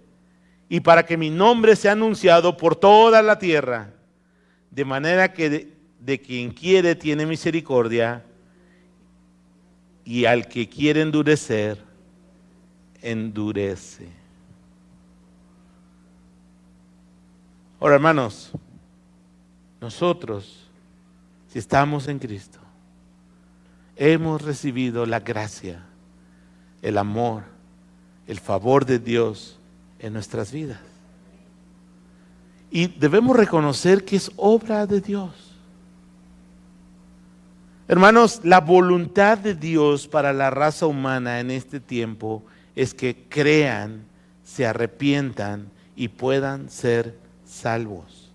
y para que mi nombre sea anunciado por toda la tierra, de manera que de quien quiere tiene misericordia, y al que quiere endurecer, endurece. Ahora, hermanos, nosotros, si estamos en Cristo, hemos recibido la gracia, el amor, el favor de Dios en nuestras vidas. Y debemos reconocer que es obra de Dios. Hermanos, la voluntad de Dios para la raza humana en este tiempo es que crean, se arrepientan y puedan ser salvos.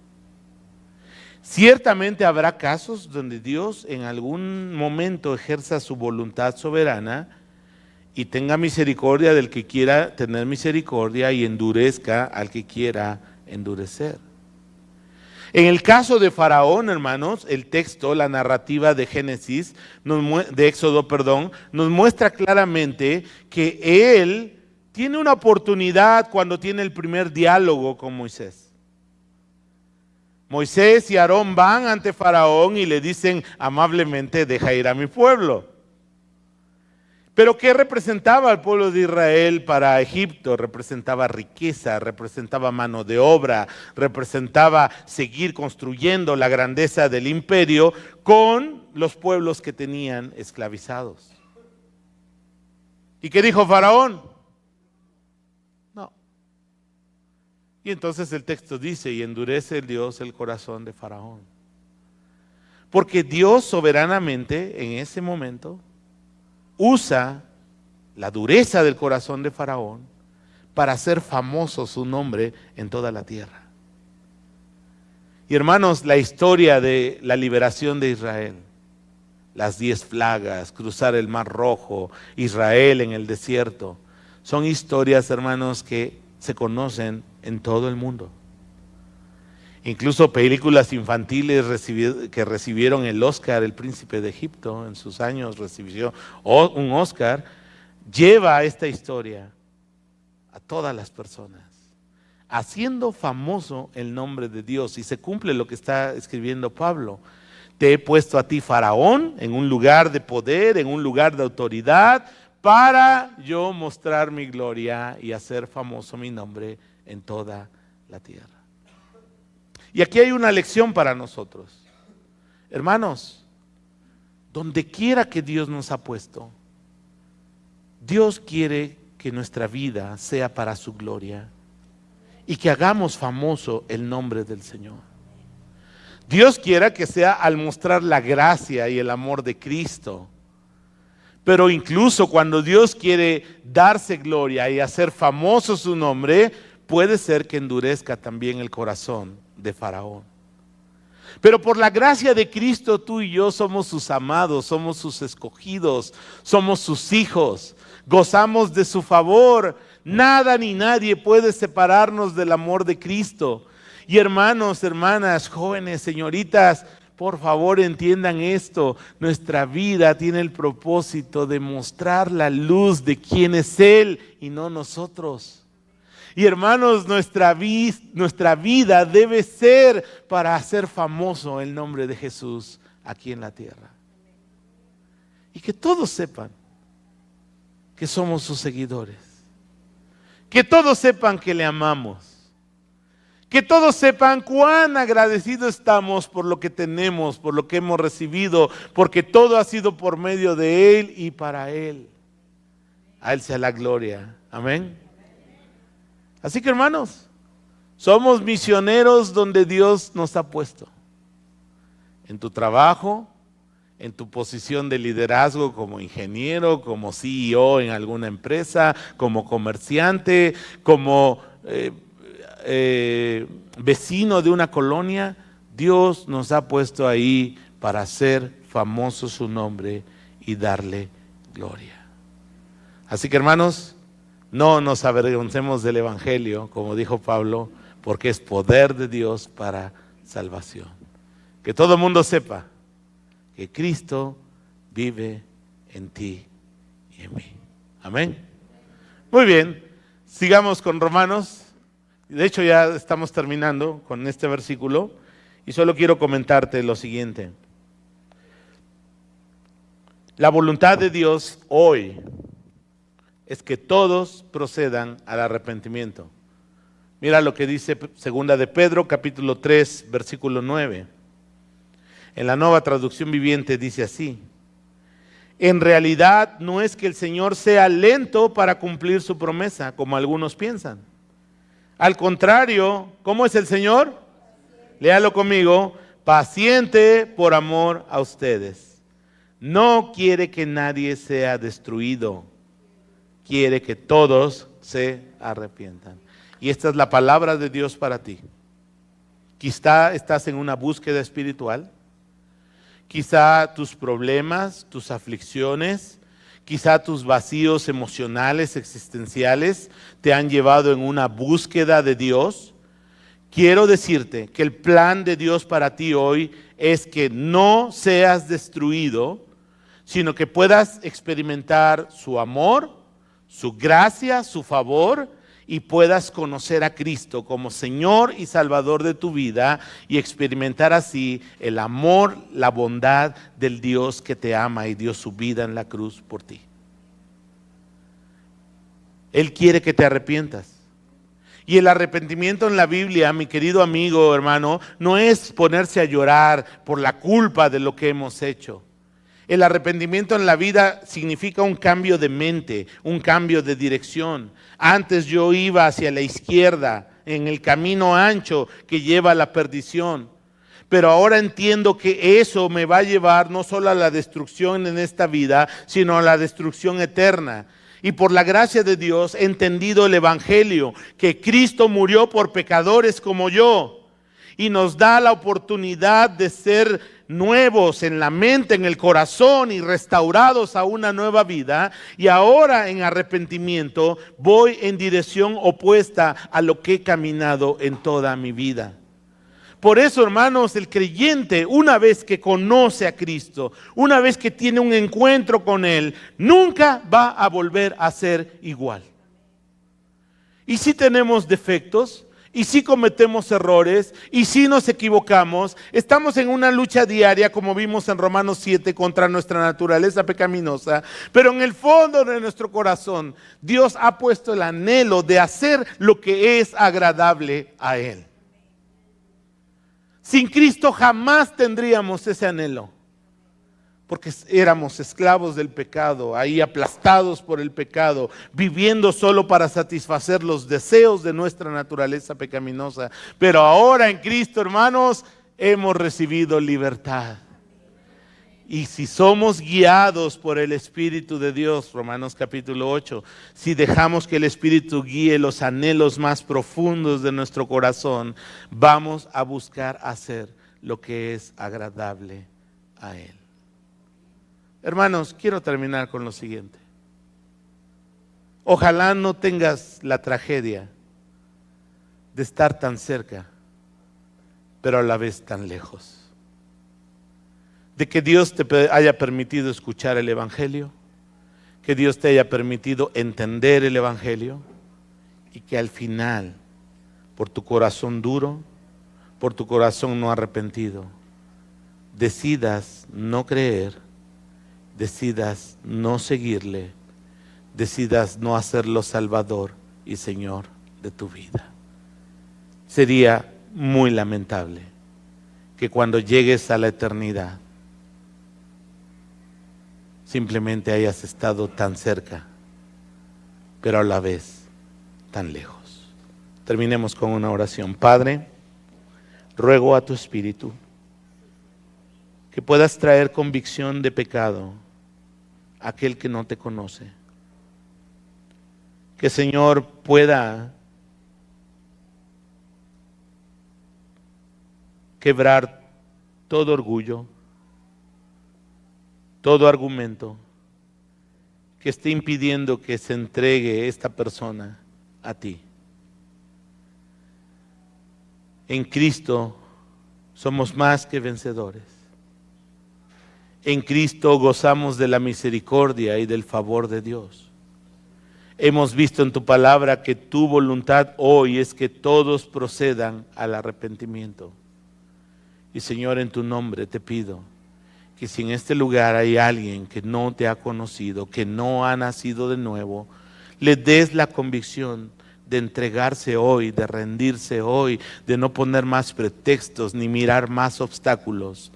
Ciertamente habrá casos donde Dios en algún momento ejerza su voluntad soberana y tenga misericordia del que quiera tener misericordia y endurezca al que quiera endurecer. En el caso de Faraón, hermanos, el texto, la narrativa de Génesis, de Éxodo, nos muestra claramente que él tiene una oportunidad cuando tiene el primer diálogo con Moisés. Moisés y Aarón van ante Faraón y le dicen amablemente, deja ir a mi pueblo. Pero ¿qué representaba el pueblo de Israel para Egipto? Representaba riqueza, representaba mano de obra, representaba seguir construyendo la grandeza del imperio con los pueblos que tenían esclavizados. ¿Y qué dijo Faraón? No. Y entonces el texto dice, y endurece Dios el corazón de Faraón. Porque Dios soberanamente en ese momento usa la dureza del corazón de Faraón para hacer famoso su nombre en toda la tierra. Y hermanos, la historia de la liberación de Israel, las 10 plagas, cruzar el Mar Rojo, Israel en el desierto, son historias, hermanos, que se conocen en todo el mundo. Incluso películas infantiles que recibieron el Oscar, El Príncipe de Egipto, en sus años recibió un Oscar, lleva esta historia a todas las personas, haciendo famoso el nombre de Dios. Y se cumple lo que está escribiendo Pablo. Te he puesto a ti, Faraón, en un lugar de poder, en un lugar de autoridad, para yo mostrar mi gloria y hacer famoso mi nombre en toda la tierra. Y aquí hay una lección para nosotros. Hermanos, donde quiera que Dios nos ha puesto, Dios quiere que nuestra vida sea para su gloria y que hagamos famoso el nombre del Señor. Dios quiera que sea al mostrar la gracia y el amor de Cristo. Pero incluso cuando Dios quiere darse gloria y hacer famoso su nombre, puede ser que endurezca también el corazón de Faraón. Pero por la gracia de Cristo, tú y yo somos sus amados, somos sus escogidos, somos sus hijos, gozamos de su favor. Nada ni nadie puede separarnos del amor de Cristo. Y hermanos, hermanas, jóvenes, señoritas, por favor entiendan esto. Nuestra vida tiene el propósito de mostrar la luz de quién es Él y no nosotros. Y hermanos, nuestra vida debe ser para hacer famoso el nombre de Jesús aquí en la tierra. Y que todos sepan que somos sus seguidores. Que todos sepan que le amamos. Que todos sepan cuán agradecidos estamos por lo que tenemos, por lo que hemos recibido, porque todo ha sido por medio de Él y para Él. A Él sea la gloria. Amén. Así que hermanos, somos misioneros donde Dios nos ha puesto. En tu trabajo, en tu posición de liderazgo como ingeniero, como CEO en alguna empresa, como comerciante, como vecino de una colonia, Dios nos ha puesto ahí para hacer famoso su nombre y darle gloria. Así que hermanos, no nos avergoncemos del Evangelio, como dijo Pablo, porque es poder de Dios para salvación. Que todo el mundo sepa que Cristo vive en ti y en mí. Amén. Muy bien, sigamos con Romanos. De hecho ya estamos terminando con este versículo y solo quiero comentarte lo siguiente. La voluntad de Dios hoy es que todos procedan al arrepentimiento. Mira lo que dice segunda de Pedro, capítulo 3, versículo 9. En la Nueva Traducción Viviente dice así: En realidad no es que el Señor sea lento para cumplir su promesa, como algunos piensan. Al contrario, ¿cómo es el Señor? Léalo conmigo, paciente por amor a ustedes. No quiere que nadie sea destruido, quiere que todos se arrepientan. Y esta es la palabra de Dios para ti. Quizá estás en una búsqueda espiritual. Quizá tus problemas, tus aflicciones, quizá tus vacíos emocionales, existenciales, te han llevado en una búsqueda de Dios. Quiero decirte que el plan de Dios para ti hoy es que no seas destruido, sino que puedas experimentar su amor, su gracia, su favor, y puedas conocer a Cristo como Señor y Salvador de tu vida y experimentar así el amor, la bondad del Dios que te ama y dio su vida en la cruz por ti. Él quiere que te arrepientas. Y el arrepentimiento en la Biblia, mi querido amigo, hermano, no es ponerse a llorar por la culpa de lo que hemos hecho. El arrepentimiento en la vida significa un cambio de mente, un cambio de dirección. Antes yo iba hacia la izquierda, en el camino ancho que lleva a la perdición. Pero ahora entiendo que eso me va a llevar no solo a la destrucción en esta vida, sino a la destrucción eterna. Y por la gracia de Dios he entendido el Evangelio, que Cristo murió por pecadores como yo. Y nos da la oportunidad de ser nuevos en la mente, en el corazón y restaurados a una nueva vida. Y ahora en arrepentimiento voy en dirección opuesta a lo que he caminado en toda mi vida. Por eso, hermanos, el creyente, una vez que conoce a Cristo, una vez que tiene un encuentro con Él, nunca va a volver a ser igual. Y si tenemos defectos, y si cometemos errores, y si nos equivocamos, estamos en una lucha diaria, como vimos en Romanos 7, contra nuestra naturaleza pecaminosa, pero en el fondo de nuestro corazón, Dios ha puesto el anhelo de hacer lo que es agradable a Él. Sin Cristo jamás tendríamos ese anhelo, porque éramos esclavos del pecado, ahí aplastados por el pecado, viviendo solo para satisfacer los deseos de nuestra naturaleza pecaminosa. Pero ahora en Cristo, hermanos, hemos recibido libertad. Y si somos guiados por el Espíritu de Dios, Romanos capítulo 8, si dejamos que el Espíritu guíe los anhelos más profundos de nuestro corazón, vamos a buscar hacer lo que es agradable a Él. Hermanos, quiero terminar con lo siguiente. Ojalá no tengas la tragedia de estar tan cerca, pero a la vez tan lejos. De que Dios te haya permitido escuchar el Evangelio, que Dios te haya permitido entender el Evangelio y que al final, por tu corazón duro, por tu corazón no arrepentido, decidas no creer, decidas no seguirle, decidas no hacerlo Salvador y Señor de tu vida. Sería muy lamentable que cuando llegues a la eternidad simplemente hayas estado tan cerca, pero a la vez tan lejos. Terminemos con una oración. Padre, ruego a tu Espíritu que puedas traer convicción de pecado a aquel que no te conoce. Que Señor pueda quebrar todo orgullo, todo argumento que esté impidiendo que se entregue esta persona a ti. En Cristo somos más que vencedores. En Cristo gozamos de la misericordia y del favor de Dios. Hemos visto en tu palabra que tu voluntad hoy es que todos procedan al arrepentimiento. Y Señor, en tu nombre te pido que si en este lugar hay alguien que no te ha conocido, que no ha nacido de nuevo, le des la convicción de entregarse hoy, de rendirse hoy, de no poner más pretextos ni mirar más obstáculos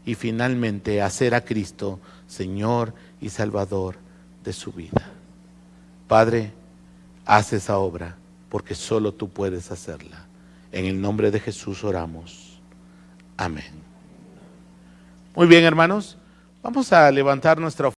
y finalmente hacer a Cristo Señor y Salvador de su vida. Padre, haz esa obra porque solo tú puedes hacerla. En el nombre de Jesús oramos. Amén. Muy bien, hermanos, vamos a levantar nuestra ofrenda.